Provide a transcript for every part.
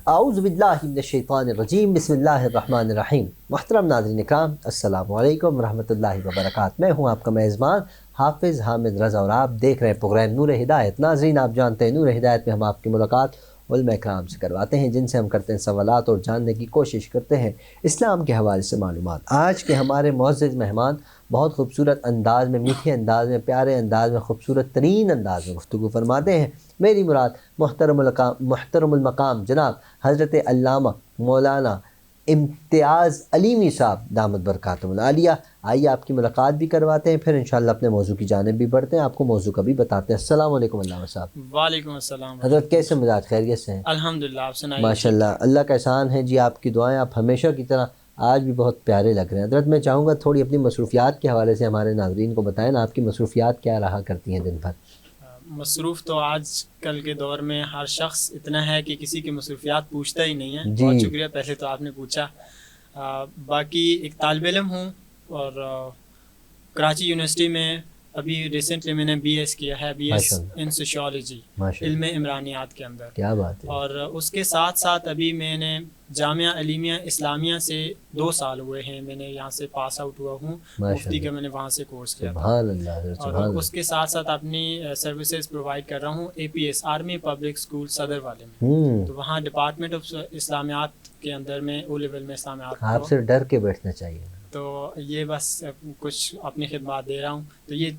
اعوذ باللہ من الشیطان الرجیم بسم اللہ الرحمن الرحیم۔ محترم ناظرین اکرام، السلام علیکم ورحمۃ اللہ وبرکاتہ۔ میں ہوں آپ کا میزبان حافظ حامد رضا اور آپ دیکھ رہے ہیں پروگرام نور ہدایت۔ ناظرین، آپ جانتے ہیں نور ہدایت میں ہم آپ کی ملاقات علماء اکرام سے کرواتے ہیں، جن سے ہم کرتے ہیں سوالات اور جاننے کی کوشش کرتے ہیں اسلام کے حوالے سے معلومات۔ آج کے ہمارے معزز مہمان بہت خوبصورت انداز میں، میٹھے انداز میں، پیارے انداز میں، خوبصورت ترین انداز میں گفتگو فرماتے ہیں۔ میری مراد محترم المقام جناب حضرت علامہ مولانا امتیاز علیمی صاحب دامت برکاتہم العالیہ۔ آئیے آپ کی ملاقات بھی کرواتے ہیں، پھر انشاءاللہ اپنے موضوع کی جانب بھی بڑھتے ہیں، آپ کو موضوع کا بھی بتاتے ہیں۔ السلام علیکم علامہ صاحب۔ وعلیکم السلام حضرت کیسے مزاج، خیریت سے ہیں؟ الحمدللہ، آپ سنائیے۔ ماشاءاللہ، اللہ کا احسان ہے جی، آپ کی دعائیں، آپ ہمیشہ کی طرح آج بھی بہت پیارے لگ رہے ہیں۔ حضرت میں چاہوں گا تھوڑی اپنی مصروفیات کے حوالے سے ہمارے ناظرین کو بتائیں نا، آپ کی مصروفیات کیا رہا کرتی ہیں دن بھر؟ مصروف تو آج کل کے دور میں ہر شخص اتنا ہے کہ کسی کی مصروفیات پوچھتا ہی نہیں ہے۔ جی، بہت شکریہ، پہلے تو آپ نے پوچھا۔ باقی ایک طالب علم ہوں اور کراچی یونیورسٹی میں ابھی ریسنٹلی میں نے بی ایس کیا ہے، بی ایس ان سوشیالوجی، علم عمرانیات کے اندر۔ کیا بات ہے۔ اور اس کے ساتھ ساتھ ابھی میں نے جامعہ علیمیہ اسلامیہ سے 2 سال ہوئے ہیں، میں نے یہاں سے پاس آؤٹ ہوا ہوں، مفتی کا میں نے وہاں سے کورس کیا تھا۔ سبحان اللہ حضرت، اور اس کے ساتھ ساتھ اپنی سروسز پرووائڈ کر رہا ہوں A P S army public school صدر والے میں۔ تو وہاں ڈپارٹمنٹ آف اسلامیات کے اندر میں او لیول میں اسلامیات، آپ سے ڈر کے بیٹھنا چاہیے، تو یہ بس کچھ اپنی خدمات دے رہا ہوں۔ تو یہ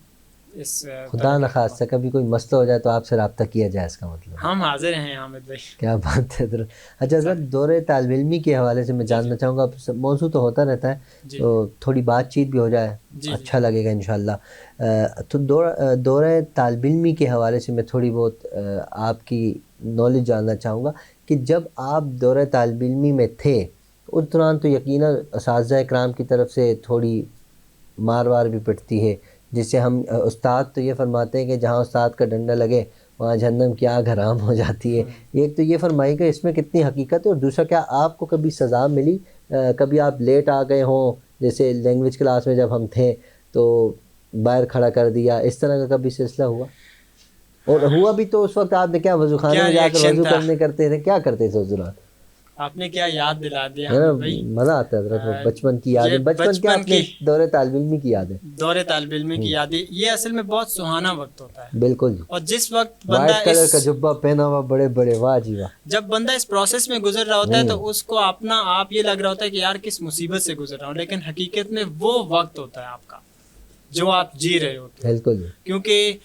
اس خدا نخواستہ کبھی کوئی مسئلہ ہو جائے تو آپ سے رابطہ کیا جائے، اس کا مطلب ہم حاضر ہیں حامد بھائی۔ کیا بات ہے حضرت۔ اچھا حضرت، دورے طالب علمی کے حوالے سے میں جاننا چاہوں گا، موضوع تو ہوتا رہتا ہے تو تھوڑی بات چیت بھی ہو جائے، اچھا لگے گا انشاءاللہ۔ تو دورے طالب علمی کے حوالے سے میں تھوڑی بہت آپ کی نالج جاننا چاہوں گا کہ جب آپ دورے طالب علمی میں تھے اس دوران تو یقیناً اساتذہ اکرام کی طرف سے تھوڑی مار وار بھی پڑتی ہے، جس سے ہم استاد تو یہ فرماتے ہیں کہ جہاں استاد کا ڈنڈا لگے وہاں جہنم کی آگ حرام ہو جاتی ہے۔ ایک تو یہ فرمائی کہ اس میں کتنی حقیقت ہے، اور دوسرا کیا آپ کو کبھی سزا ملی، کبھی آپ لیٹ آ گئے ہوں، جیسے لینگویج کلاس میں جب ہم تھے تو باہر کھڑا کر دیا، اس طرح کا کبھی سلسلہ ہوا؟ اور ہوا بھی تو اس وقت آپ نے کیا وضو خانے میں جا کر وضو کرنے کرتے تھے، کیا کرتے تھے اس دوران؟ آپ نے کیا یاد دلا دیا بھائی، مزہ آتا ہے حضرت، بچپن کی یادیں، بچپن کیا اپنے دورے طالب علمی کی یادیں، دورے طالب علمی کی یادیں، یہ اصل میں بہت سہانا وقت ہوتا ہے۔ بالکل جی۔ اور جس وقت وائٹ کلر کا جبہ پہنا ہوا، بڑے بڑے، واہ جی واہ، جب بندہ اس پروسیس میں گزر رہا ہوتا ہے تو اس کو اپنا آپ یہ لگ رہا ہوتا ہے کہ یار کس مصیبت سے گزر رہا ہوں، لیکن حقیقت میں وہ وقت ہوتا ہے آپ کا جو آپ جی رہے ہوتے ہیں۔ بالکل، کیونکہ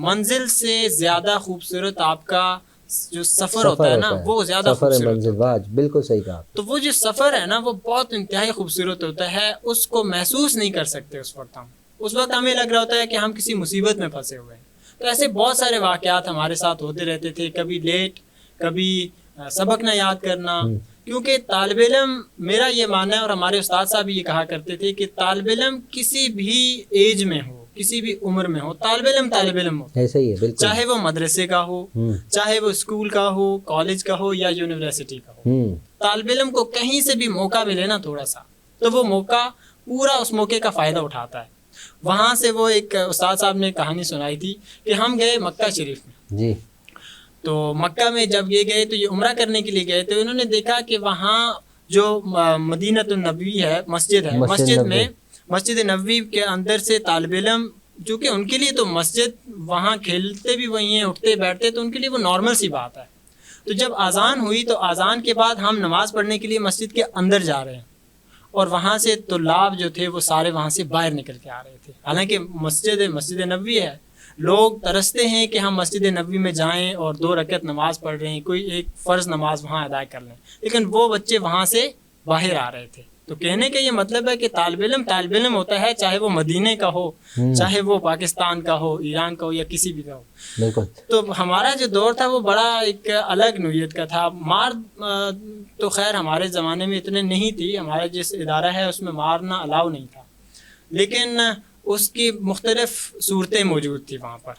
منزل سے زیادہ خوبصورت آپ کا جو سفر ہوتا ہے نا، وہ زیادہ خوبصورت منزل، واہ بالکل صحیح کہا۔ تو وہ جو سفر ہے نا وہ بہت انتہائی خوبصورت ہوتا ہے، اس کو محسوس نہیں کر سکتے اس وقت ہم، اس وقت ہمیں لگ رہا ہوتا ہے کہ ہم کسی مصیبت میں پھنسے ہوئے ہیں۔ تو ایسے بہت سارے واقعات ہمارے ساتھ ہوتے رہتے تھے، کبھی لیٹ، کبھی سبق نہ یاد کرنا، کیونکہ طالب علم، میرا یہ ماننا ہے اور ہمارے استاد صاحب یہ کہا کرتے تھے کہ طالب علم کسی بھی ایج میں ہو، کسی بھی عمر میں ہو، طالب علم ہو، ایسا ہی ہے بالکل، چاہے وہ مدرسے کا ہو، چاہے وہ اسکول کا ہو، کالج کا ہو یا یونیورسٹی کا ہو، طالب علم کو کہیں سے بھی موقع ملے نا تھوڑا سا، تو وہ موقع پورا اس موقع کا فائدہ اٹھاتا ہے۔ وہاں سے وہ ایک استاد صاحب نے کہانی سنائی تھی کہ ہم گئے مکہ شریف میں جی، تو مکہ میں جب یہ گئے تو یہ عمرہ کرنے کے لیے گئے تو انہوں نے دیکھا کہ وہاں جو مدینۃ النبوی ہے، مسجد ہے، مسجد نبوی کے اندر سے طالب علم، چونکہ ان کے لیے تو مسجد، وہاں کھیلتے بھی وہی ہیں، اٹھتے بیٹھتے، تو ان کے لیے وہ نارمل سی بات ہے۔ تو جب اذان ہوئی تو اذان کے بعد ہم نماز پڑھنے کے لیے مسجد کے اندر جا رہے ہیں، اور وہاں سے طلاب جو تھے وہ سارے وہاں سے باہر نکل کے آ رہے تھے، حالانکہ مسجد نبوی ہے، لوگ ترستے ہیں کہ ہم مسجد نبوی میں جائیں اور 2 رکعت نماز پڑھ رہے ہیں، کوئی ایک فرض نماز وہاں ادا کر لیں، لیکن وہ بچے وہاں سے باہر آ رہے تھے۔ تو کہنے کا یہ مطلب ہے کہ طالب علم ہوتا ہے، چاہے وہ مدینے کا ہو، چاہے وہ پاکستان کا ہو، ایران کا ہو، یا کسی بھی کا ہو۔ بالکل۔ تو ہمارا جو دور تھا وہ بڑا ایک الگ نوعیت کا تھا۔ مار تو خیر ہمارے زمانے میں اتنے نہیں تھی، ہمارا جس ادارہ ہے اس میں مارنا الاؤ نہیں تھا، لیکن اس کی مختلف صورتیں موجود تھی وہاں پر۔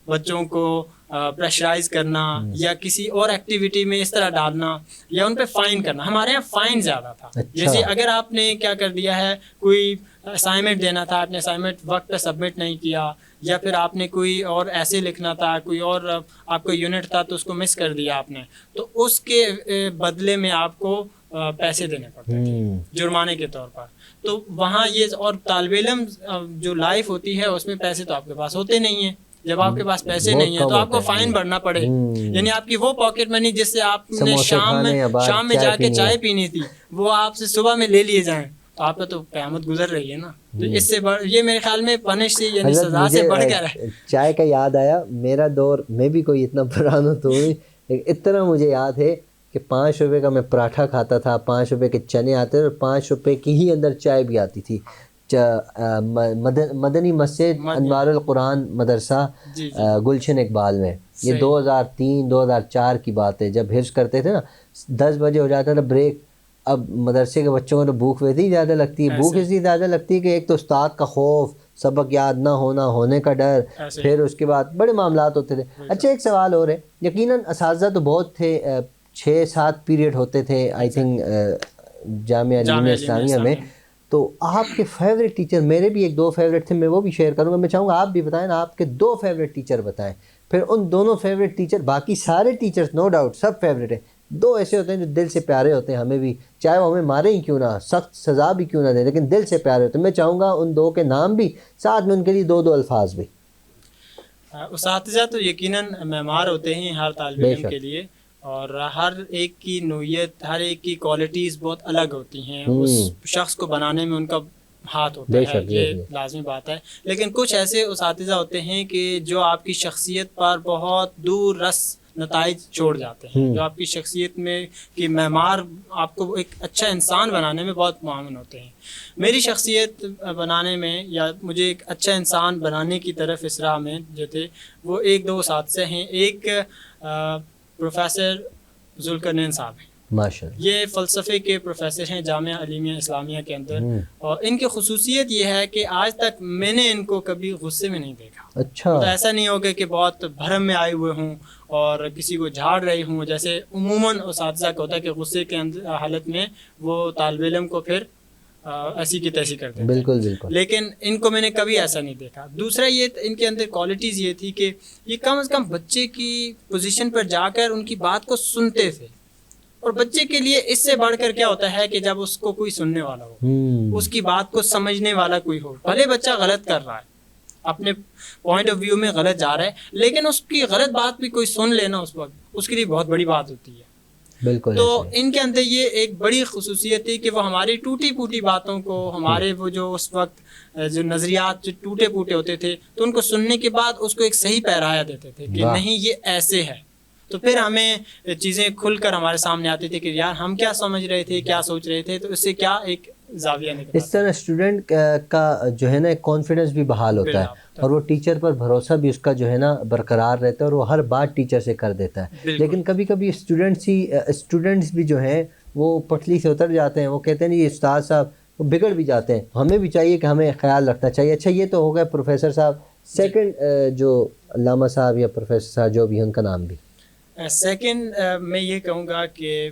بچوں کو پریشرائز کرنا یا کسی اور ایکٹیویٹی میں اس طرح ڈالنا یا ان پہ فائن کرنا. ہمارے یہاں فائن زیادہ تھا. جیسے اگر آپ نے کیا کر دیا ہے, کوئی اسائنمنٹ دینا تھا, آپ نے اسائنمنٹ وقت پہ سبمٹ نہیں کیا, یا پھر آپ نے کوئی اور ایسے لکھنا تھا, کوئی اور آپ کو یونٹ تھا تو اس کو مس کر دیا آپ نے, تو اس کے بدلے میں آپ کو پیسے دینے پڑتے تھے جرمانے کے طور پر. تو وہاں یہ, اور طالب علم جو لائف ہوتی ہے اس میں پیسے تو آپ کے پاس ہوتے نہیں ہیں. جب آپ کے پاس پیسے نہیں ہیں تو آپ کو فائن بھرنا پڑے, یعنی آپ کی وہ پاکٹ منی جس سے آپ نے شام میں جا کے چائے پینی تھی وہ آپ سے صبح میں لے لیے جائیں, تو آپ پہ تو قیامت گزر رہی ہے نا. تو اس سے یہ میرے خیال میں پنش سے یعنی سزا سے بڑھ کر ہے. چائے کا یاد آیا, میرا دور, میں بھی کوئی اتنا پرانا تو نہیں, اتنا مجھے یاد ہے کہ 5 روپے کا میں پراٹھا کھاتا تھا, 5 روپے کے چنے آتے اور 5 روپے کی ہی اندر چائے بھی آتی تھی. مدنی مسجد انوار القرآن مدرسہ گلشن اقبال میں, یہ 2003-2004 کی بات ہے, جب حفظ کرتے تھے نا 10 بجے ہو جاتا تھا بریک. اب مدرسے کے بچوں کو تو بھوک ویسے ہی زیادہ لگتی ہے, بھوک اس لیے زیادہ لگتی ہے کہ ایک تو استاد کا خوف, سبق یاد نہ ہونے کا ڈر, پھر اس کے بعد بڑے معاملات ہوتے تھے. اچھا ایک سوال اور ہے, یقیناً اساتذہ تو بہت تھے, 6-7 پیریڈ ہوتے تھے آئی تھنک جامعہ علیمیہ اسلامیہ میں, تو آپ کے فیوریٹ ٹیچر, میرے بھی 1-2 فیوریٹ تھے, میں وہ بھی شیئر کروں گا. میں چاہوں گا آپ بھی بتائیں نا, آپ کے 2 فیوریٹ ٹیچر بتائیں, پھر ان دونوں فیوریٹ ٹیچر, باقی سارے ٹیچرز نو ڈاؤٹ سب فیوریٹ ہیں, 2 ایسے ہوتے ہیں جو دل سے پیارے ہوتے ہیں ہمیں بھی, چاہے وہ ہمیں مارے ہی کیوں نہ, سخت سزا بھی کیوں نہ دیں, لیکن دل سے پیارے ہوتے ہیں. میں چاہوں گا ان 2 کے نام بھی, ساتھ میں ان کے لیے 2 الفاظ بھی. اساتذہ تو یقیناً معمار ہوتے ہیں ہر طالب علم کے لیے, اور ہر ایک کی نوعیت, ہر ایک کی کوالٹیز بہت الگ ہوتی ہیں. اس شخص کو بنانے میں ان کا ہاتھ ہوتا ہے, یہ لازمی بات ہے. لیکن کچھ ایسے اساتذہ ہوتے ہیں کہ جو آپ کی شخصیت پر بہت دور رس نتائج چھوڑ جاتے ہیں, جو آپ کی شخصیت میں کی معمار, آپ کو ایک اچھا انسان بنانے میں بہت معاون ہوتے ہیں. میری شخصیت بنانے میں یا مجھے ایک اچھا انسان بنانے کی طرف اس راہ میں جو تھے وہ 1-2 اساتذہ ہیں. ایک پروفیسر ذوالقرنین صاحب ہیں, ماشاءاللہ, یہ فلسفے کے پروفیسر ہیں جامعہ علیمیہ اسلامیہ کے اندر, اور ان کی خصوصیت یہ ہے کہ آج تک میں نے ان کو کبھی غصے میں نہیں دیکھا. اچھا, تو ایسا نہیں ہوگا کہ بہت بھرم میں آئے ہوئے ہوں اور کسی کو جھاڑ رہے ہوں, جیسے عموماً اساتذہ کا ہوتا ہے کہ غصے کے حالت میں وہ طالب علم کو پھر ایسی کی تیسی کرتے ہیں. بالکل بالکل. لیکن ان کو میں نے کبھی ایسا نہیں دیکھا. دوسرا یہ ان کے اندر کوالٹیز یہ تھی کہ یہ کم از کم بچے کی پوزیشن پر جا کر ان کی بات کو سنتے تھے, اور بچے کے لیے اس سے بڑھ کر کیا ہوتا ہے کہ جب اس کو کوئی سننے والا ہو, اس کی بات کو سمجھنے والا کوئی ہو. بھلے بچہ غلط کر رہا ہے, اپنے پوائنٹ آف ویو میں غلط جا رہا ہے, لیکن اس کی غلط بات بھی کوئی سن لینا اس وقت, اس کے لیے بہت بڑی بات ہوتی ہے. بالکل. تو ان کے اندر یہ ایک بڑی خصوصیت تھی کہ وہ ہماری ٹوٹی پھوٹی باتوں کو, ہمارے وہ جو اس وقت جو نظریات جو ٹوٹے پھوٹے ہوتے تھے, تو ان کو سننے کے بعد اس کو ایک صحیح پیرایا دیتے تھے کہ نہیں یہ ایسے ہے. تو پھر ہمیں چیزیں کھل کر ہمارے سامنے آتی تھی کہ یار ہم کیا سمجھ رہے تھے, کیا سوچ رہے تھے, تو اس سے کیا ایک زاویہ نکلتا. اس طرح اسٹوڈنٹ کا جو ہے نا کانفیڈنس بھی بحال ہوتا ہے, اور وہ ٹیچر پر بھروسہ بھی اس کا جو ہے نا برقرار رہتا ہے, اور وہ ہر بات ٹیچر سے کر دیتا ہے. لیکن کبھی کبھی اسٹوڈنٹس بھی جو ہیں وہ پٹلی سے اتر جاتے ہیں, وہ کہتے ہیں یہ استاد صاحب وہ بگڑ بھی جاتے ہیں. ہمیں بھی چاہیے کہ ہمیں خیال رکھنا چاہیے. اچھا یہ تو ہو گیا پروفیسر صاحب. سیکنڈ جو علامہ صاحب یا پروفیسر صاحب جو بھی ان کا نام بھی. سیکنڈ میں یہ کہوں گا کہ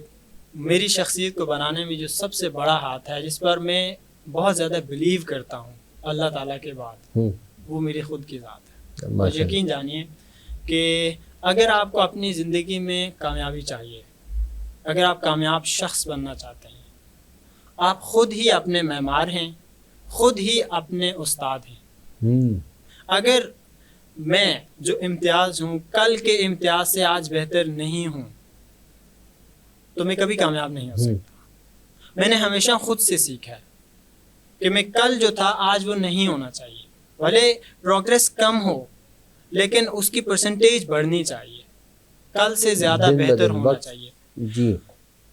میری شخصیت کو بنانے میں جو سب سے بڑا ہاتھ ہے, جس پر میں بہت زیادہ بلیو کرتا ہوں اللہ تعالیٰ کے بعد, وہ میری خود کی ذات ہے. اور یقین جانیے کہ اگر آپ کو اپنی زندگی میں کامیابی چاہیے, اگر آپ کامیاب شخص بننا چاہتے ہیں, آپ خود ہی اپنے معمار ہیں, خود ہی اپنے استاد ہیں. اگر میں جو امتیاز ہوں کل کے امتیاز سے آج بہتر نہیں ہوں تو میں کبھی کامیاب نہیں ہو سکتا. میں نے ہمیشہ خود سے سیکھا ہے کہ میں کل جو تھا آج وہ نہیں ہونا چاہیے. بھلے پروگریس کم ہو لیکن اس کی پرسنٹیج بڑھنی چاہیے, کل سے زیادہ بہتر ہونا چاہیے. جی.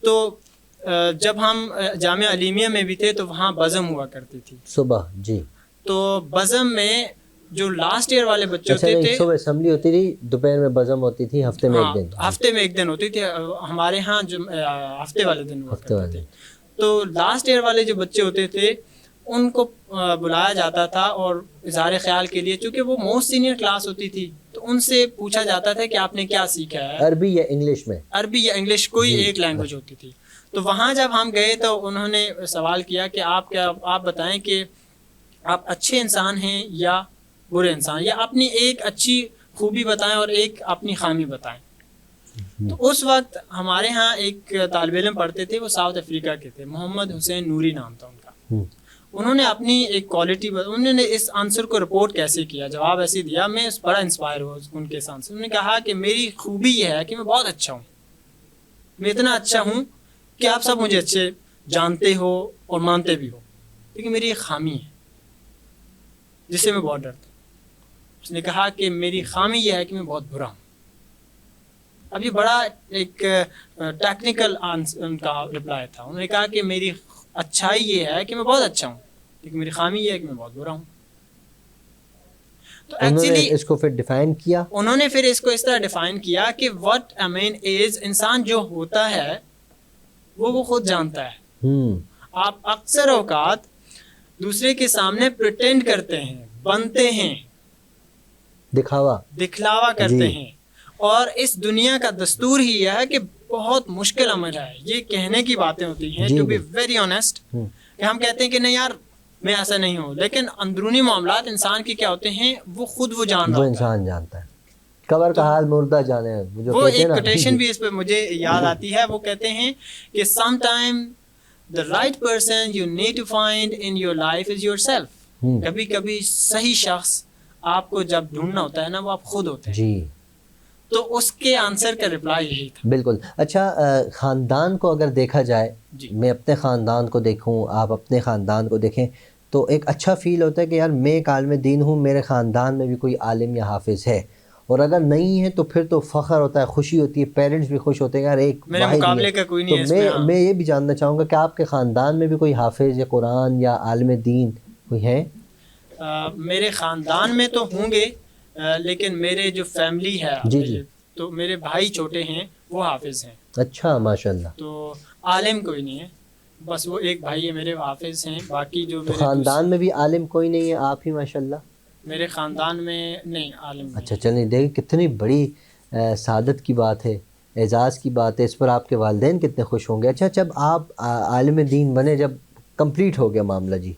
تو جب ہم جامعہ علیمیہ میں بھی تھے تو وہاں بزم ہوا کرتی تھی صبح. جی. تو بزم میں جو لاسٹ ایئر والے بچے ہوتے تھے, صبح اسمبلی ہوتی تھی, دوپہر میں بزم ہوتی تھی, ہفتے میں ایک دن ہوتی تھی. ہمارے ہاں جو ہفتے والے دن ہوا کرتے تھے. تو لاسٹ ایئر والے جو بچے ہوتے تھے ان کو بلایا جاتا تھا اور اظہار خیال کے لیے، چونکہ وہ موسٹ سینئر کلاس ہوتی تھی، تو ان سے پوچھا جاتا تھا کہ آپ نے کیا سیکھا ہے، عربی یا انگلش میں، عربی یا انگلش، کوئی ایک لینگویج ہوتی تھی. تو وہاں جب ہم گئے تو انہوں نے سوال کیا کہ آپ بتائیں کہ آپ اچھے انسان ہیں یا برے انسان، یا اپنی ایک اچھی خوبی بتائیں اور ایک اپنی خامی بتائیں. تو اس وقت ہمارے ہاں ایک طالب علم پڑھتے تھے، وہ ساؤتھ افریقہ کے تھے، محمد حسین نوری نام تھا ان کا. انہوں نے اپنی ایک کوالٹی، انہوں نے اس آنسر کو رپورٹ کیسے کیا، جواب ایسے دیا، میں بڑا انسپائر ہوا ان کے آنسر. انہوں نے کہا کہ میری خوبی یہ ہے کہ میں بہت اچھا ہوں، میں اتنا اچھا ہوں کہ آپ سب مجھے اچھے جانتے ہو اور مانتے بھی ہو، لیکن میری ایک خامی ہے جس سے میں بہت ڈرتا ہوں. اس نے کہا کہ میری خامی یہ ہے کہ میں بہت برا ہوں. اب یہ بڑا ایک ٹیکنیکل ان کا رپلائی تھا. انہوں نے کہا کہ میری اچھائی یہ ہے کہ میں بہت اچھا ہوں، لیکن میری خامی یہ ہے کہ میں بہت برا ہوں. تو ایکچولی اس کو پھر ڈیفائن کیا، انہوں نے پھر اس کو اس طرح ڈیفائن کیا کہ what a man is، انسان جو ہوتا ہے وہ خود جانتا ہے. آپ اکثر اوقات دوسرے کے سامنے پریٹینڈ کرتے ہیں، بنتے ہیں، دکھلاوا کرتے ہیں، اور اس دنیا کا دستور ہی یہ ہے کہ بہت مشکل عمل ہے. یہ کہنے کی باتیں ہوتی ہیں ٹو بی ویری آنیسٹ، کہ ہم کہتے ہیں کہ نہیں یار میں ایسا نہیں ہوں، لیکن اندرونی معاملات انسان کے کیا ہوتے ہیں وہ خود وہ جان رہا وہ ہوتا ہے. انسان جانتا ہے، قبر کا حال مردہ جانے. وہ ایک کوٹیشن بھی اس پہ مجھے یاد آتی ہے، وہ کہتے ہیں کہ some time the right person you need to find in your life is yourself. کبھی کبھی صحیح شخص آپ کو جب ڈھونڈنا ہوتا ہے نا، وہ آپ خود ہوتے ہیں. جی، تو اس کے آنسر کا رپلائی یہی تھا. بالکل. اچھا، خاندان کو اگر دیکھا جائے، میں اپنے خاندان کو دیکھوں، آپ اپنے خاندان کو دیکھیں، تو ایک اچھا فیل ہوتا ہے کہ یار میں ایک عالم دین ہوں، میرے خاندان میں بھی کوئی عالم یا حافظ ہے. اور اگر نہیں ہے تو پھر تو فخر ہوتا ہے، خوشی ہوتی ہے، پیرنٹس بھی خوش ہوتے ہیں یار ایک میرے مقابلے کا کوئی نہیں ہے اس میں. میں یہ بھی جاننا چاہوں گا کہ آپ کے خاندان میں بھی کوئی حافظ یا قرآن یا عالم دین کوئی ہے؟ میرے خاندان میں تو ہوں گے، لیکن میرے جو فیملی ہے تو میرے بھائی چھوٹے ہیں وہ حافظ ہیں. اچھا، ماشاءاللہ. تو عالم کوئی نہیں ہے، بس وہ ایک بھائی ہے میرے حافظ ہیں. باقی جو خاندان میں بھی عالم کوئی نہیں ہے، آپ ہی ماشاءاللہ؟ میرے خاندان میں نہیں عالم نہیں. اچھا، چلیں دیکھیں کتنی بڑی سعادت کی بات ہے، اعزاز کی بات ہے. اس پر آپ کے والدین کتنے خوش ہوں گے. اچھا، جب آپ عالم دین بنے، جب کمپلیٹ ہو گیا معاملہ، جی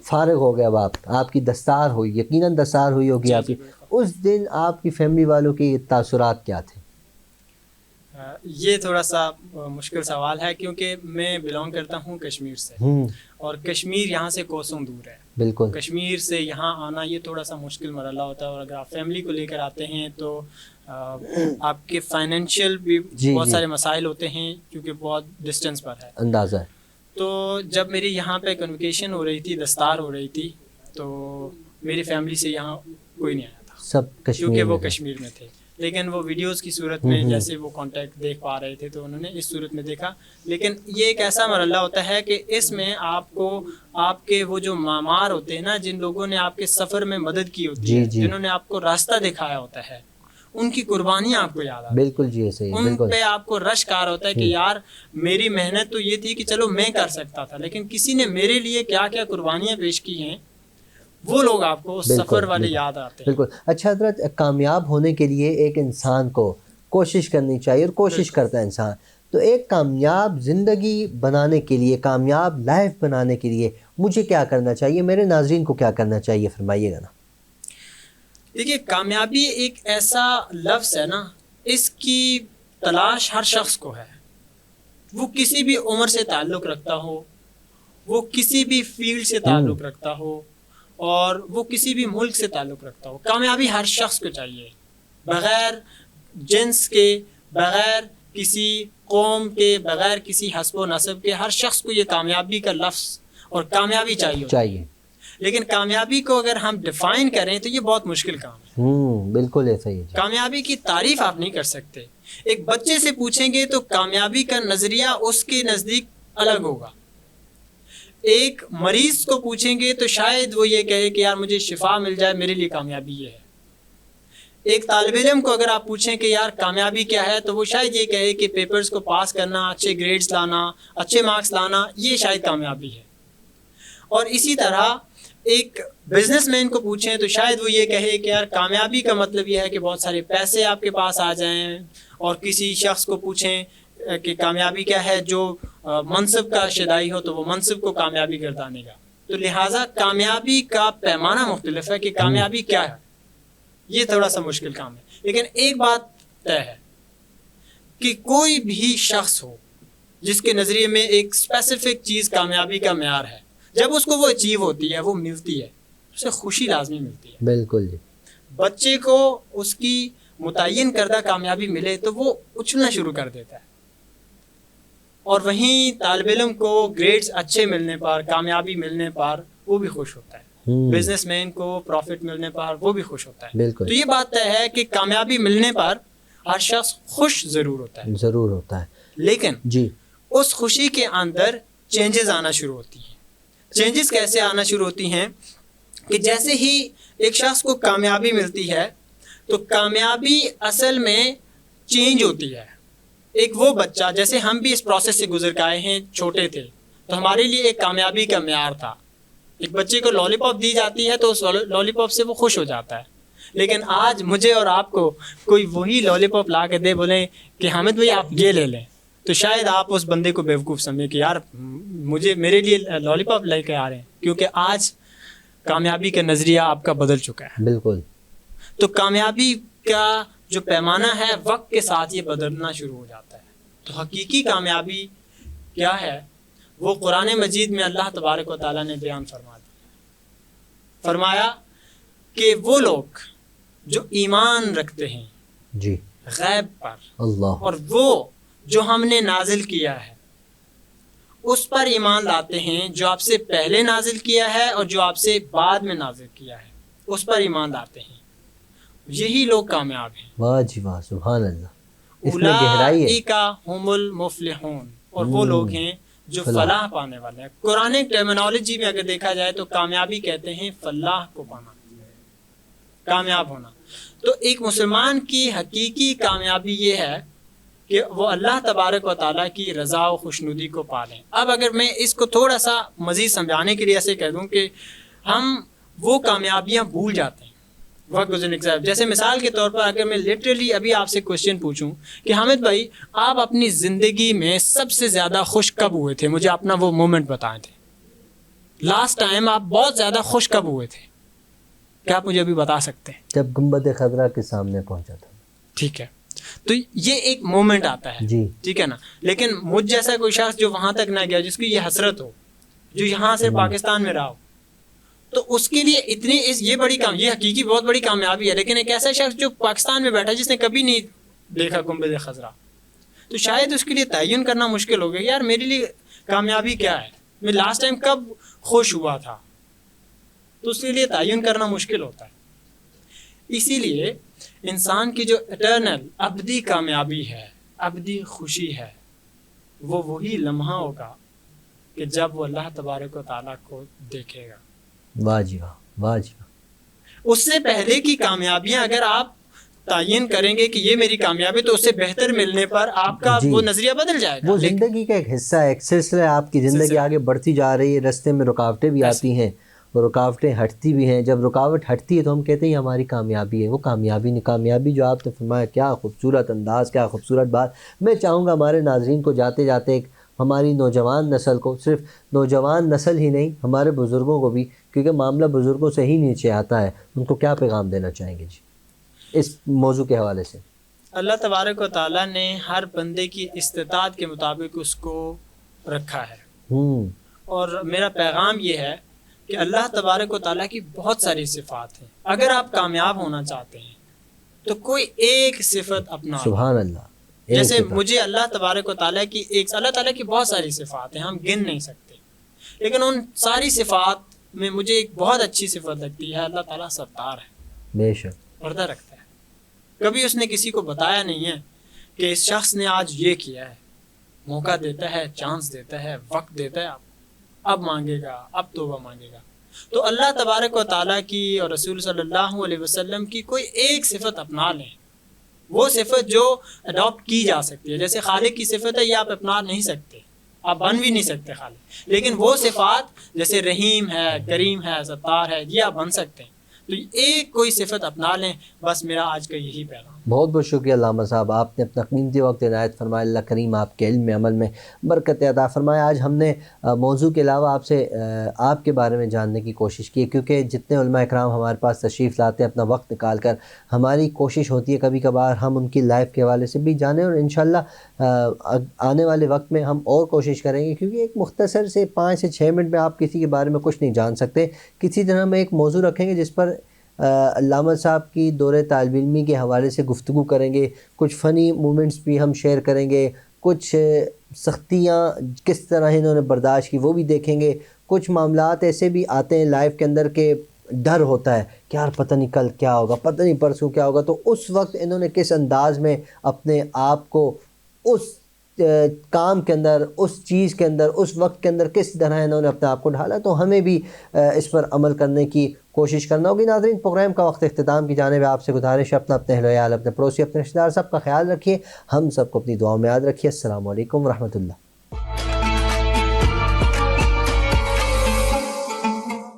فارغ ہو گیا، اب آپ کی دستار ہوئی، یقیناً دستار ہوئی ہوگی آپ کی، اس دن آپ کی فیملی والوں کی تاثرات کیا تھے؟ یہ تھوڑا سا مشکل سوال ہے، کیونکہ میں بلانگ کرتا ہوں کشمیر سے، اور کشمیر یہاں سے کوسوں دور ہے. بالکل. کشمیر سے یہاں آنا یہ تھوڑا سا مشکل مرحلہ ہوتا ہے، اور اگر آپ فیملی کو لے کر آتے ہیں تو آپ کے فائنینشیل بھی بہت سارے مسائل ہوتے ہیں، کیونکہ بہت ڈسٹینس پر ہے. اندازہ ہے. تو جب میری یہاں پہ کنوکیشن ہو رہی تھی، دستار ہو رہی تھی، تو میری فیملی سے یہاں کوئی نہیں آیا تھا، سب کشمیر، کیونکہ وہ کشمیر میں تھے. لیکن وہ ویڈیوز کی صورت میں جیسے وہ کانٹیکٹ دیکھ پا رہے تھے تو انہوں نے اس صورت میں دیکھا. لیکن یہ ایک ایسا مرحلہ ہوتا ہے کہ اس میں آپ کو آپ کے وہ جو معمار ہوتے ہیں نا، جن لوگوں نے آپ کے سفر میں مدد کی ہوتی ہے، جنہوں نے آپ کو راستہ دکھایا ہوتا ہے، ان کی قربانیاں آپ کو یاد آتی ہیں. بالکل جی، صحیح. ان پہ آپ کو رشک آ رہا ہوتا ہے کہ یار میری محنت تو یہ تھی کہ چلو میں کر سکتا تھا، لیکن کسی نے میرے لیے کیا کیا قربانیاں پیش کی ہیں، وہ لوگ آپ کو سفر والے یاد آتے ہیں. بالکل. اچھا حضرت، کامیاب ہونے کے لیے ایک انسان کو کوشش کرنی چاہیے، اور کوشش کرتا ہے انسان. تو ایک کامیاب زندگی بنانے کے لیے، کامیاب لائف بنانے کے لیے مجھے کیا کرنا چاہیے، میرے ناظرین کو کیا کرنا چاہیے، فرمائیے گا نا. دیکھیے، کامیابی ایک ایسا لفظ ہے نا، اس کی تلاش ہر شخص کو ہے. وہ کسی بھی عمر سے تعلق رکھتا ہو، وہ کسی بھی فیلڈ سے تعلق رکھتا ہو، اور وہ کسی بھی ملک سے تعلق رکھتا ہو. کامیابی ہر شخص کو چاہیے، بغیر جنس کے، بغیر کسی قوم کے، بغیر کسی حسب و نسب کے. ہر شخص کو یہ کامیابی کا لفظ اور کامیابی چاہیے. لیکن کامیابی کو اگر ہم ڈیفائن کریں تو یہ بہت مشکل کام ہے. بالکل ایسا ہی. کامیابی کی تعریف آپ نہیں کر سکتے. ایک بچے سے پوچھیں گے تو کامیابی کا نظریہ اس کے نزدیک الگ ہوگا. ایک مریض کو پوچھیں گے تو شاید وہ یہ کہے کہ یار مجھے شفا مل جائے، میرے لیے کامیابی یہ ہے. ایک طالب علم کو اگر آپ پوچھیں کہ یار کامیابی کیا ہے، تو وہ شاید یہ کہے کہ پیپرز کو پاس کرنا، اچھے گریڈز لانا، اچھے مارکس لانا، یہ شاید کامیابی ہے. اور اسی طرح ایک بزنس مین کو پوچھیں تو شاید وہ یہ کہے کہ یار کامیابی کا مطلب یہ ہے کہ بہت سارے پیسے آپ کے پاس آ جائیں، اور کسی شخص کو پوچھیں کہ کامیابی کیا ہے جو منصب کا شدائی ہو تو وہ منصب کو کامیابی گردانے گا. تو لہٰذا کامیابی کا پیمانہ مختلف ہے کہ کامیابی کیا ہے، یہ تھوڑا سا مشکل کام ہے. لیکن ایک بات طے ہے کہ کوئی بھی شخص ہو جس کے نظریے میں ایک اسپیسیفک چیز کامیابی کا معیار ہے، جب اس کو وہ اچیو ہوتی ہے، وہ ملتی ہے، اسے خوشی لازمی ملتی ہے. بالکل جی. بچے کو اس کی متعین کردہ کامیابی ملے تو وہ اچھلنا شروع کر دیتا ہے، اور وہیں طالب علم کو گریڈز اچھے ملنے پر، کامیابی ملنے پر وہ بھی خوش ہوتا ہے. بزنس مین کو پروفٹ ملنے پر وہ بھی خوش ہوتا ہے. بالکل. تو یہ بات طے ہے کہ کامیابی ملنے پر ہر شخص خوش ضرور ہوتا ہے، ضرور ہوتا ہے، لیکن جی اس خوشی کے اندر چینجز آنا شروع ہوتی ہیں. چینجز کیسے آنا شروع ہوتی ہیں کہ جیسے ہی ایک شخص کو کامیابی ملتی ہے تو کامیابی اصل میں چینج ہوتی ہے. ایک وہ بچہ، جیسے ہم بھی اس پروسیس سے گزر کے آئے ہیں، چھوٹے تھے تو ہمارے لیے ایک کامیابی کا معیار تھا. ایک بچے کو لالی پاپ دی جاتی ہے تو اس لالی پاپ سے وہ خوش ہو جاتا ہے. لیکن آج مجھے اور آپ کو کوئی وہی لالی پاپ لا کے دے، بولیں کہ حامد بھائی آپ یہ لے لیں، تو شاید آپ اس بندے کو بیوقوف سمجھیں کہ یار میرے لیے لالی پاپ لے کے آ رہے ہیں، کیونکہ آج کامیابی کا نظریہ آپ کا بدل چکا ہے. بالکل. تو کامیابی کا جو پیمانہ ہے وقت کے ساتھ یہ بدلنا شروع ہو جاتا ہے. تو حقیقی کامیابی کیا ہے وہ قرآن مجید میں اللہ تبارک و تعالیٰ نے بیان فرما دیا. فرمایا کہ وہ لوگ جو ایمان رکھتے ہیں جی غیب پر، اللہ، اور وہ جو ہم نے نازل کیا ہے اس پر ایمان لاتے ہیں، جو آپ سے پہلے نازل کیا ہے اور جو آپ سے بعد میں نازل کیا ہے اس پر ایمان لاتے ہیں، یہی لوگ کامیاب ہیں. واہ جی واہ، سبحان اللہ، اس میں گہرائی ہے. اولئک هم المفلحون، اور وہ لوگ ہیں جو فلاح پانے والے ہیں. قرآن ٹرمینالوجی میں اگر دیکھا جائے تو کامیابی کہتے ہیں فلاح کو پانا، کامیاب ہونا. تو ایک مسلمان کی حقیقی کامیابی یہ ہے کہ وہ اللہ تبارک و تعالیٰ کی رضا و خوشنودی کو پالیں. اب اگر میں اس کو تھوڑا سا مزید سمجھانے کے لیے ایسے کہہ دوں کہ ہم وہ کامیابیاں بھول جاتے ہیں وقت گزرنے کے ساتھ. جیسے مثال کے طور پر اگر میں لٹرلی ابھی آپ سے کوشچن پوچھوں کہ حامد بھائی آپ اپنی زندگی میں سب سے زیادہ خوش کب ہوئے تھے، مجھے اپنا وہ مومنٹ بتائیں تھے. لاسٹ ٹائم آپ بہت زیادہ خوش کب ہوئے تھے، کیا آپ مجھے ابھی بتا سکتے ہیں؟ جب گنبد خضرا کے سامنے پہنچا تھا. ٹھیک ہے، تو یہ ایک مومنٹ آتا ہے جی ٹھیک ہے نا. لیکن مجھ جیسا کوئی شخص جو وہاں تک نہ گیا، جس کی یہ حسرت ہو، جو یہاں سے پاکستان میں رہا ہو، تو اس کے لیے اتنی یہ حقیقی بہت بڑی کامیابی ہے. لیکن ایک ایسا شخص جو پاکستان میں بیٹھا جس نے کبھی نہیں دیکھا گنبد خضرا، تو شاید اس کے لیے تعین کرنا مشکل ہو گیا یار میرے لیے کامیابی کیا ہے، میں لاسٹ ٹائم کب خوش ہوا تھا. تو اس کے لیے تعین کرنا مشکل ہوتا ہے. اسی لیے انسان کی جو اٹرنل ابدی کامیابی ہے، ابدی خوشی ہے، وہ وہی لمحہ ہوگا کہ جب وہ اللہ تبارک و تعالیٰ کو دیکھے گا. واہ جی واہ، واہ جی واہ. اس سے پہلے کی کامیابیاں اگر آپ تعین کریں گے کہ یہ میری کامیابی، تو اس سے بہتر ملنے پر آپ کا وہ نظریہ بدل جائے گا. وہ زندگی کا ایک حصہ ہے، ایک سلسلہ ہے. آپ کی زندگی آگے بڑھتی جا رہی ہے، رستے میں رکاوٹیں بھی آتی ہیں اور رکاوٹیں ہٹتی بھی ہیں. جب رکاوٹ ہٹتی ہے تو ہم کہتے ہیں یہ ہماری کامیابی ہے. وہ کامیابی نہیں، کامیابی جو آپ نے فرمایا، کیا خوبصورت انداز، کیا خوبصورت بات. میں چاہوں گا ہمارے ناظرین کو جاتے جاتے ایک ہماری نوجوان نسل کو، صرف نوجوان نسل ہی نہیں ہمارے بزرگوں کو بھی، کیونکہ معاملہ بزرگوں سے ہی نیچے آتا ہے، ان کو کیا پیغام دینا چاہیں گے جی اس موضوع کے حوالے سے؟ اللہ تبارک و تعالیٰ نے ہر بندے کی استطاعت کے مطابق اس کو رکھا ہے، اور میرا پیغام یہ ہے کہ اللہ تبارک و تعالیٰ کی بہت ساری صفات ہیں. اگر آپ کامیاب ہونا چاہتے ہیں تو کوئی ایک صفت اپنا. سبحان اللہ. جیسے مجھے اللہ تبارک و تعالیٰ کی اللہ تعالیٰ کی بہت ساری صفات ہیں، ہم گن نہیں سکتے، لیکن ان ساری صفات میں مجھے ایک بہت اچھی صفت لگتی ہے، اللہ تعالیٰ ستار ہے، بے شک پردہ رکھتا ہے. کبھی اس نے کسی کو بتایا نہیں ہے کہ اس شخص نے آج یہ کیا ہے. موقع دیتا ہے، چانس دیتا ہے، وقت دیتا ہے، اب مانگے گا، اب توبہ مانگے گا. تو اللہ تبارک و تعالیٰ کی اور رسول صلی اللہ علیہ وسلم کی کوئی ایک صفت اپنا لیں، وہ صفت جو اڈاپٹ کی جا سکتی ہے. جیسے خالق کی صفت ہے، یہ آپ اپنا نہیں سکتے، آپ بن بھی نہیں سکتے خالق. لیکن وہ صفات جیسے رحیم ہے، کریم ہے، ستار ہے، یہ آپ بن سکتے ہیں. تو ایک کوئی صفت اپنا لیں، بس میرا آج کا یہی پیغام. بہت بہت شکریہ علامہ صاحب، آپ نے اپنا قیمتی وقت عنایت فرمایا. اللہ کریم آپ کے علم میں عمل میں برکت عطا فرمائے. آج ہم نے موضوع کے علاوہ آپ سے آپ کے بارے میں جاننے کی کوشش کی، کیونکہ جتنے علماء اکرام ہمارے پاس تشریف لاتے ہیں اپنا وقت نکال کر، ہماری کوشش ہوتی ہے کبھی کبھار ہم ان کی لائف کے حوالے سے بھی جانیں، اور انشاءاللہ آنے والے وقت میں ہم اور کوشش کریں گے، کیونکہ ایک مختصر سے 5 سے 6 منٹ میں آپ کسی کے بارے میں کچھ نہیں جان سکتے. کسی طرح ہم ایک موضوع رکھیں گے جس پر علامہ صاحب کی دور طالب علمی کے حوالے سے گفتگو کریں گے. کچھ فنی مومنٹس بھی ہم شیئر کریں گے، کچھ سختیاں کس طرح انہوں نے برداشت کی وہ بھی دیکھیں گے. کچھ معاملات ایسے بھی آتے ہیں لائف کے اندر کہ ڈر ہوتا ہے کہ یار پتہ نہیں کل کیا ہوگا، پتہ نہیں پرسوں کیا ہوگا. تو اس وقت انہوں نے کس انداز میں اپنے آپ کو اس کام کے اندر، اس چیز کے اندر، اس وقت کے اندر کس طرح انہوں نے اپنے آپ کو ڈھالا. تو ہمیں بھی اس پر عمل کرنے کی کوشش کرنا ہوگی. ناظرین، پروگرام کا وقت اختتام کی جانب آپ سے گزارش ہے، اپنا اپنے اہل و عیال، اپنے پڑوسی، اپنے رشتہ دار سب کا خیال رکھیے. ہم سب کو اپنی دعاؤں میں یاد رکھیے. السلام علیکم ورحمۃ اللہ.